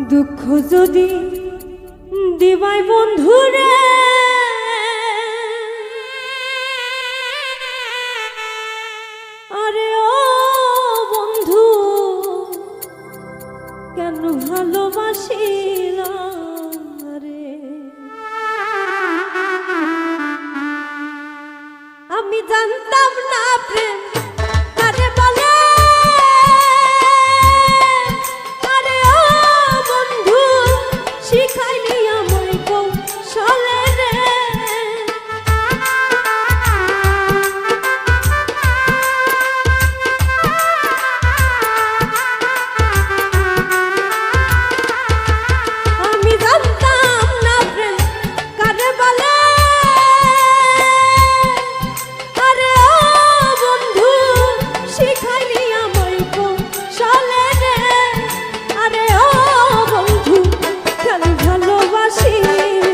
দুঃখ যদি দিবাই বন্ধুরে আরে ও বন্ধু কেন ভালোবাসিলাম রে আমি জানতাম না প্রেম কারে বলে আরে ও বন্ধু শিখাইলি আমায় কৌশলে রে আমি জানতাম না প্রেম কারে বলে আরে ও বন্ধু শিখাইলি আমায় কৌশলে রে আরে ও বন্ধু কেন ভালোবাসিলাম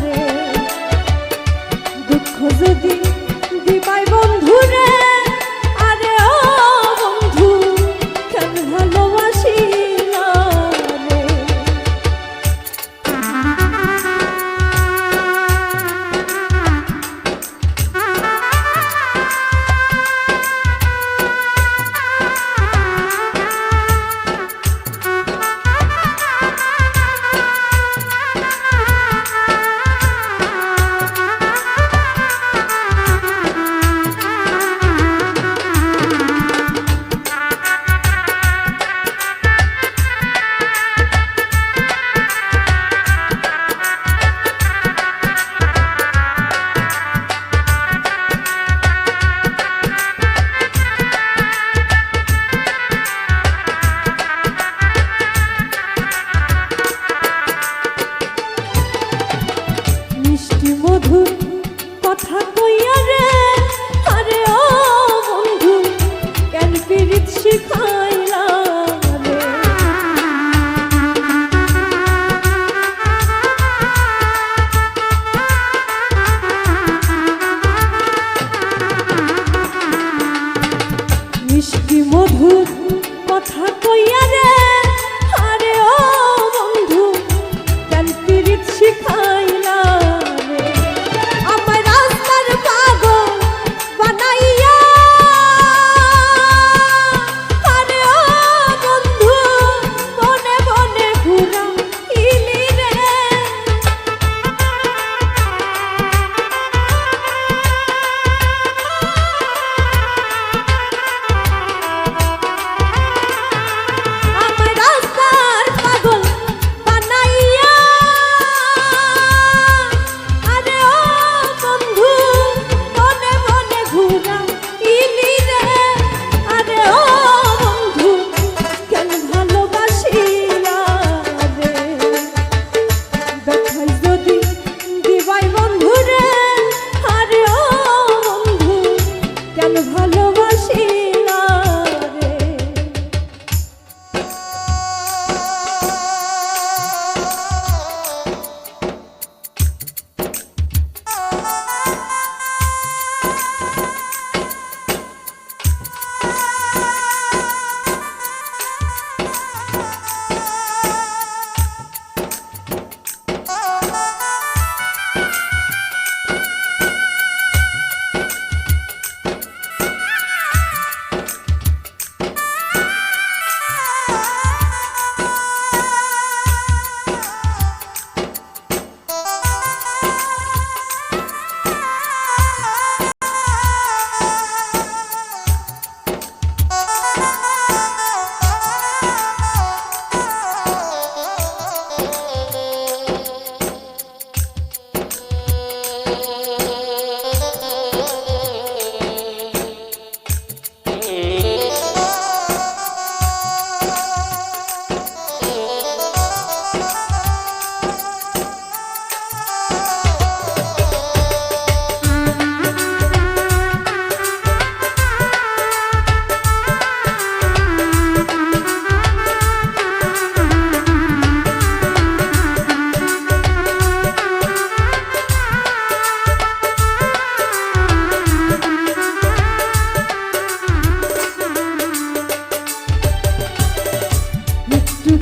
রে দুঃখ যদি দিবাই বন্ধু রে আরে ও বন্ধু কেন ভালোবাসিলাম রে মিষ্টি মধুর কথা কইয়া রে আরে ও বন্ধু কেন পীড়িত শিখাইলা রে মিষ্টি মধুর কথা কইয়া রে আরে ও বন্ধু কেন পীড়িত শিখাইলা রে আমায় রাস্তার পাগল বানাইয়া আরে ও বন্ধু বনে বনে ঘুরাইলি রে আমায় রাস্তার পাগল বানাইয়া আরে ও বন্ধু বনে বনে ঘুরাইলি রে আরে ও বন্ধু কেন ভালোবাসিলা রে দেখাই যদি দিবাই বন্ধু রে আরে ও বন্ধু কেন ভালোবাসিলা রে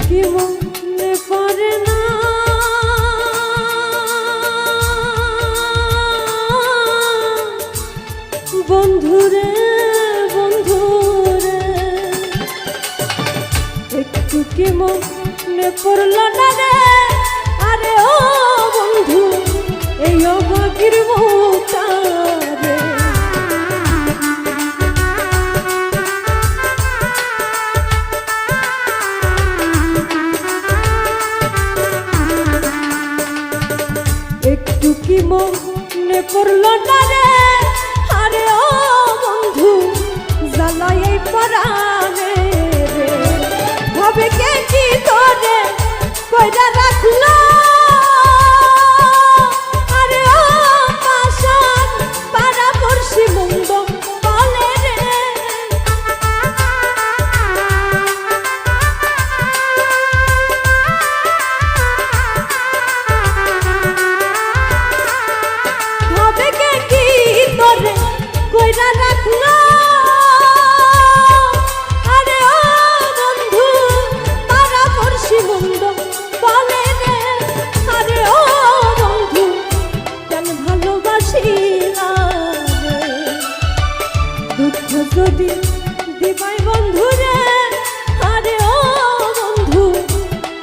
কি মন মনে পড়ল না রে, আরে ও বন্ধু এই অবাকির মুখটা রে। একটু কি মনে পড়ল না রে, আরে ও বন্ধু জ্বালাই এই পরাণে রে। ভাবে কে কি তোরে কইরা রাখলো, আরে ও পাশান পাড়া পড়শি মুন্ড বলে রে। ভাবে কে কি তোরে কইরা রাখলো, আরে ও বন্ধু পাড়া পড়শি মুন্ড বলে রে। আরে ও বন্ধু কেন ভালোবাসিলা রে, দুঃখ যদি দিবাই বন্ধু রে, আরে ও বন্ধু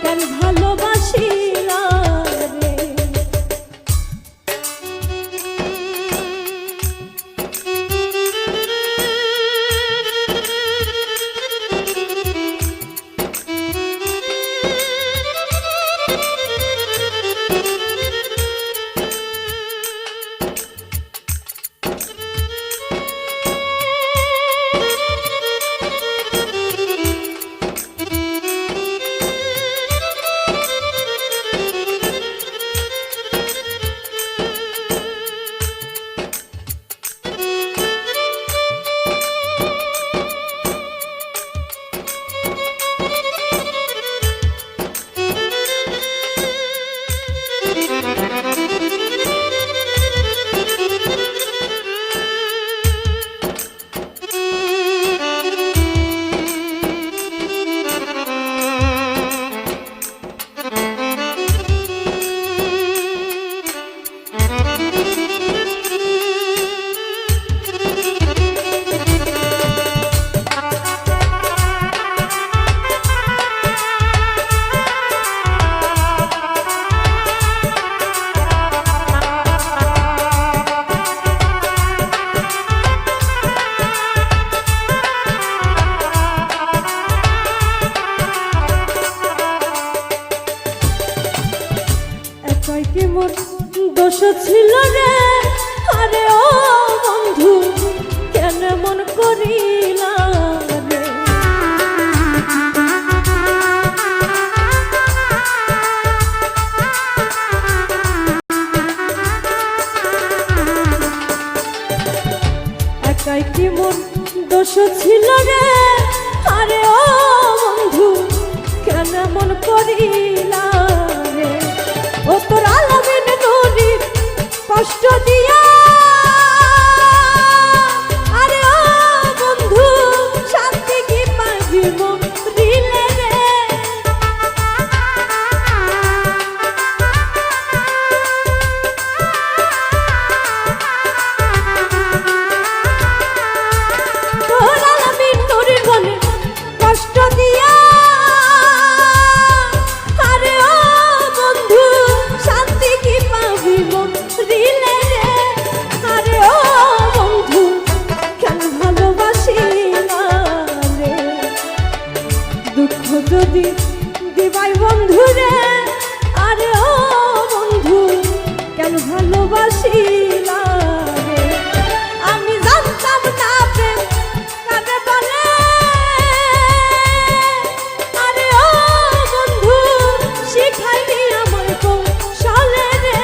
কেন ভালোবাসিলা রে। কি মোর দোষ ছিল রে, আরে ও বন্ধু কেন মন করিলা রে। একাই কি মোর দোষ ছিল রে, আরে ও বন্ধু কেন মন করিলা রে। ও তোর আলমিন নুরির কষ্ট দিয়া, আরে ও বন্ধু শান্তি কি পাবি মরিলে রে। তোর আলমিন নুরির মনে কষ্ট দিয়া, আরে ও বন্ধু শান্তি কি পাবি মরিলে রে। আরে ও বন্ধু কেন ভালোবাসিলা রে, দুঃখ যদি দিবাই বন্ধু রে, আরে ও বন্ধু কেন ভালোবাসিলা রে। আমি জানতাম না প্রেম কাকে বলে, আরে ও বন্ধু শিখাইনি আমার কৌশলে রে।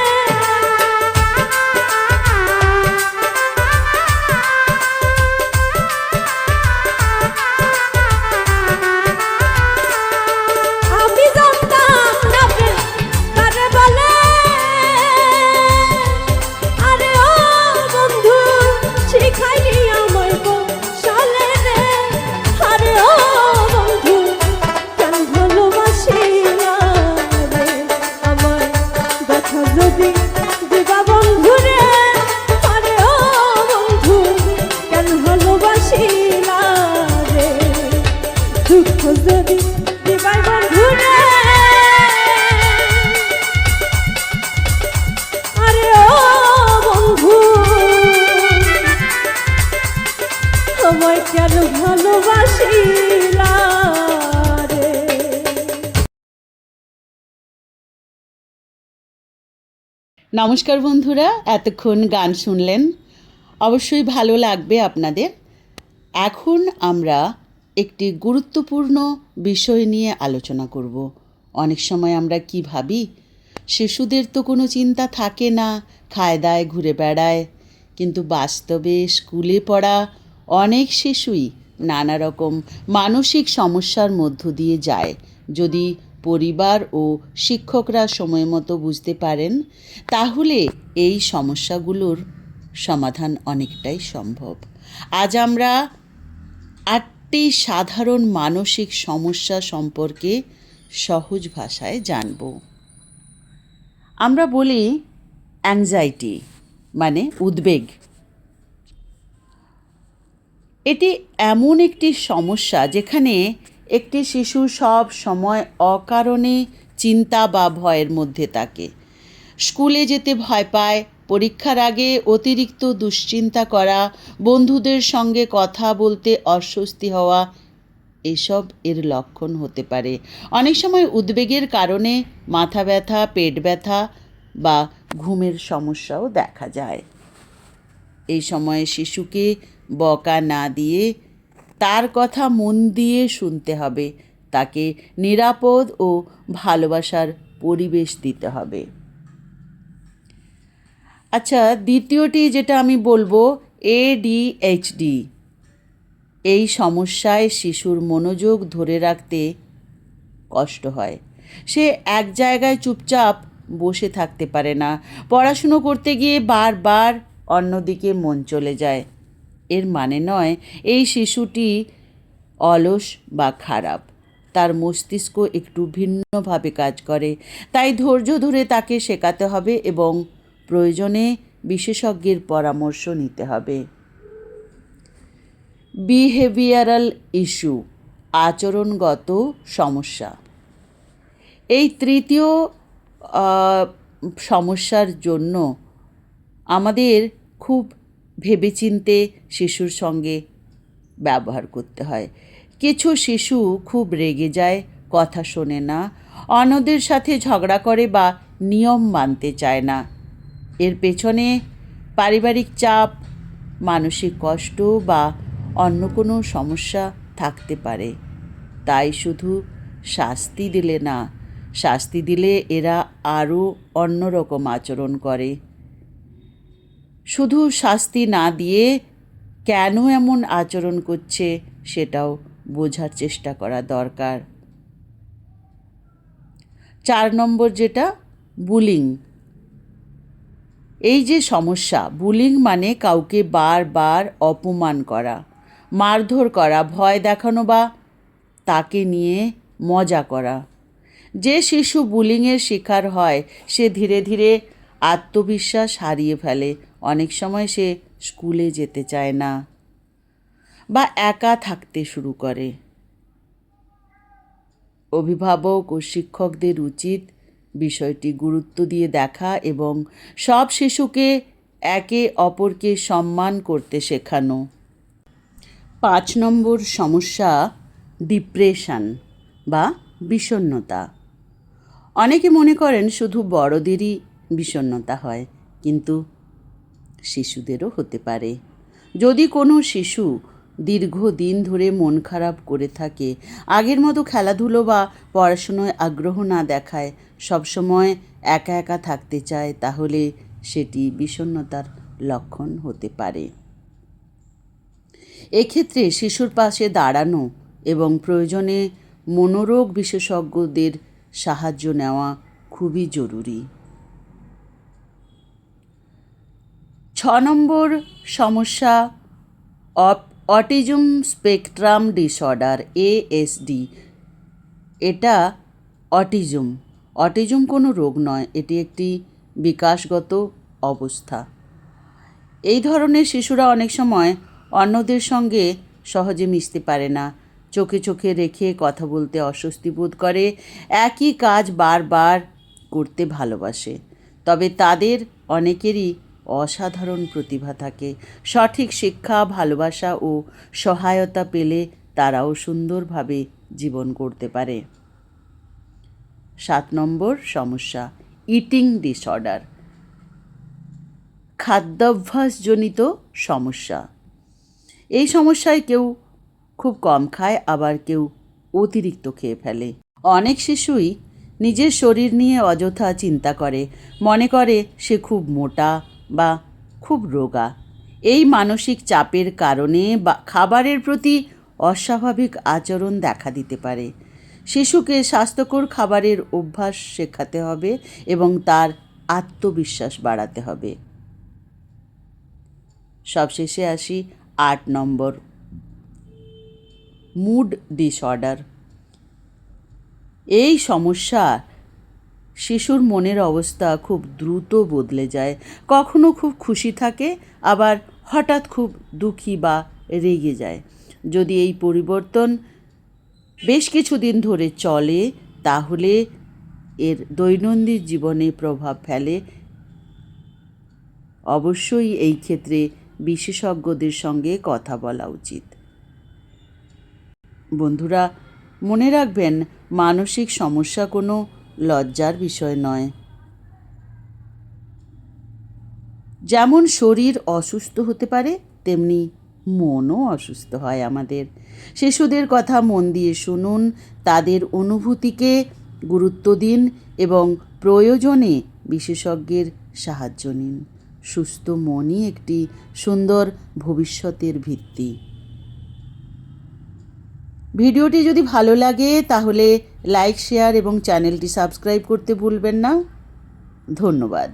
নমস্কার বন্ধুরা, এতক্ষণ গান শুনলেন, অবশ্যই ভালো লাগবে আপনাদের। এখন আমরা একটি গুরুত্বপূর্ণ বিষয় নিয়ে আলোচনা করব। অনেক সময় আমরা কি ভাবি, শিশুদের তো কোনো চিন্তা থাকে না, খায় দায় ঘুরে বেড়ায়, কিন্তু বাস্তবে স্কুলে পড়া অনেক শিশুই নানা রকম মানসিক সমস্যার মধ্য দিয়ে যায়। যদি পরিবার ও শিক্ষকরা সময় মতো বুঝতে পারেন, তাহলে এই সমস্যাগুলোর সমাধান অনেকটাই সম্ভব। আজ আমরা 8টি সাধারণ মানসিক সমস্যা সম্পর্কে সহজ ভাষায় জানব। আমরা বলি অ্যাংজাইটি মানে উদ্বেগ। এটি এমন একটি সমস্যা যেখানে একটি শিশু সব সময় অকারণে চিন্তা বা ভয়ের মধ্যে থাকে। স্কুলে যেতে ভয় পায়, পরীক্ষার আগে অতিরিক্ত দুশ্চিন্তা করা, বন্ধুদের সঙ্গে কথা বলতে অস্বস্তি হওয়া, এসব এর লক্ষণ হতে পারে। অনেক সময় উদ্বেগের কারণে মাথা ব্যথা, পেট ব্যথা বা ঘুমের সমস্যাও দেখা যায়। এই সময়ে শিশুকে বকা না দিয়ে তার কথা মন দিয়ে শুনতে হবে, তাকে নিরাপদ ও ভালোবাসার পরিবেশ দিতে হবে। আচ্ছা, দ্বিতীয়টি যেটা আমি বলবো, ADHD। এই সমস্যায় শিশুর মনোযোগ ধরে রাখতে কষ্ট হয়। সে এক জায়গায় চুপচাপ বসে থাকতে পারে না, পড়াশুনো করতে গিয়ে বারবার অন্যদিকে মন চলে যায়। এর মানে নয় এই শিশুটি অলস বা খারাপ, তার মস্তিষ্ক একটু ভিন্নভাবে কাজ করে। তাই ধৈর্য ধরে তাকে শেখাতে হবে এবং প্রয়োজনে বিশেষজ্ঞের পরামর্শ নিতে হবে। বিহেভিয়ারাল ইস্যু, আচরণগত সমস্যা। এই তৃতীয় সমস্যার জন্য আমাদের খুব ভেবেচিন্তে শিশুর সঙ্গে ব্যবহার করতে হয়। কিছু শিশু খুব রেগে যায়, কথা শোনে না, অন্যদের সাথে ঝগড়া করে বা নিয়ম মানতে চায় না। এর পেছনে পারিবারিক চাপ, মানসিক কষ্ট বা অন্য কোনো সমস্যা থাকতে পারে। তাই শুধু শাস্তি দিলে না, শাস্তি দিলে এরা আরও অন্যরকম আচরণ করে। শুধু শাস্তি না দিয়ে কেন এমন আচরণ করছে সেটাও বোঝার চেষ্টা করা দরকার। 4 নম্বর যেটা, বুলিং। এই যে সমস্যা, বুলিং মানে কাউকে বারবার অপমান করা, মারধর করা, ভয় দেখানো বা তাকে নিয়ে মজা করা। যে শিশু বুলিংয়ের শিকার হয় সে ধীরে ধীরে আত্মবিশ্বাস হারিয়ে ফেলে। অনেক সময় সে স্কুলে যেতে চায় না বা একা থাকতে শুরু করে। অভিভাবক ও শিক্ষকদের উচিত বিষয়টি গুরুত্ব দিয়ে দেখা এবং সব শিশুকে একে অপরকে সম্মান করতে শেখানো। 5 নম্বর সমস্যা, ডিপ্রেশন বা বিষণ্ণতা। অনেকে মনে করেন শুধু বড়দেরই বিষণ্ণতা হয়, কিন্তু শিশুদেরও হতে পারে। যদি কোনো শিশু দীর্ঘদিন ধরে মন খারাপ করে থাকে, আগের মতো খেলাধুলো বা পড়াশোনায় আগ্রহ না দেখায়, সবসময় একা একা থাকতে চায়, তাহলে সেটি বিষণ্ণতার লক্ষণ হতে পারে। এক্ষেত্রে শিশুর পাশে দাঁড়ানো এবং প্রয়োজনে মনোরোগ বিশেষজ্ঞদের সাহায্য নেওয়া খুবই জরুরি। 6 নম্বর সমস্যা, অটিজম স্পেকট্রাম ডিসঅর্ডার, ASD। এটা অটিজম কোনো রোগ নয়, এটি একটি বিকাশগত অবস্থা। এই ধরনের শিশুরা অনেক সময় অন্যদের সঙ্গে সহজে মিশতে পারে না, চোখে চোখে রেখে কথা বলতে অস্বস্তি বোধ করে, একই কাজ বারবার করতে ভালোবাসে। তবে তাদের অনেকেরই অসাধারণ প্রতিভা থাকে। সঠিক শিক্ষা, ভালোবাসা ও সহায়তা পেলে তারাও সুন্দরভাবে জীবন করতে পারে। 7 নম্বর সমস্যা, ইটিং ডিসঅর্ডার। খাদ্যাভ্যাসজনিত সমস্যা। এই সমস্যায় কেউ খুব কম খায়, আবার কেউ অতিরিক্ত খেয়ে ফেলে। অনেক শিশুই নিজের শরীর নিয়ে অযথা চিন্তা করে, মনে করে সে খুব মোটা বা খুব রোগা। এই মানসিক চাপের কারণে বা খাবারের প্রতি অস্বাভাবিক আচরণ দেখা দিতে পারে। শিশুকে স্বাস্থ্যকর খাবারের অভ্যাস শেখাতে হবে এবং তার আত্মবিশ্বাস বাড়াতে হবে। সবশেষে আসি 8 নম্বর, মুড ডিসঅর্ডার। এই সমস্যা শিশুর মনের অবস্থা খুব দ্রুত বদলে যায়। কখনো খুব খুশি থাকে, আবার হঠাৎ খুব দুঃখী বা রেগে যায়। যদি এই পরিবর্তন বেশ কিছুদিন ধরে চলে, তাহলে এর দৈনন্দিন জীবনে প্রভাব ফেলে। অবশ্যই এই ক্ষেত্রে বিশেষজ্ঞদের সঙ্গে কথা বলা উচিত। বন্ধুরা, মনে রাখবেন, মানসিক সমস্যা কোনো লজ্জার বিষয় নয়। যেমন শরীর অসুস্থ হতে পারে, তেমনি মনও অসুস্থ হয় আমাদের। শিশুদের কথা মন দিয়ে শুনুন, তাদের অনুভূতিকে গুরুত্ব দিন এবং প্রয়োজনে বিশেষজ্ঞের সাহায্য নিন। সুস্থ মনই একটি সুন্দর ভবিষ্যতের ভিত্তি। ভিডিওটি যদি ভালো লাগে তাহলে লাইক, শেয়ার এবং চ্যানেলটি সাবস্ক্রাইব করতে ভুলবেন না। ধন্যবাদ।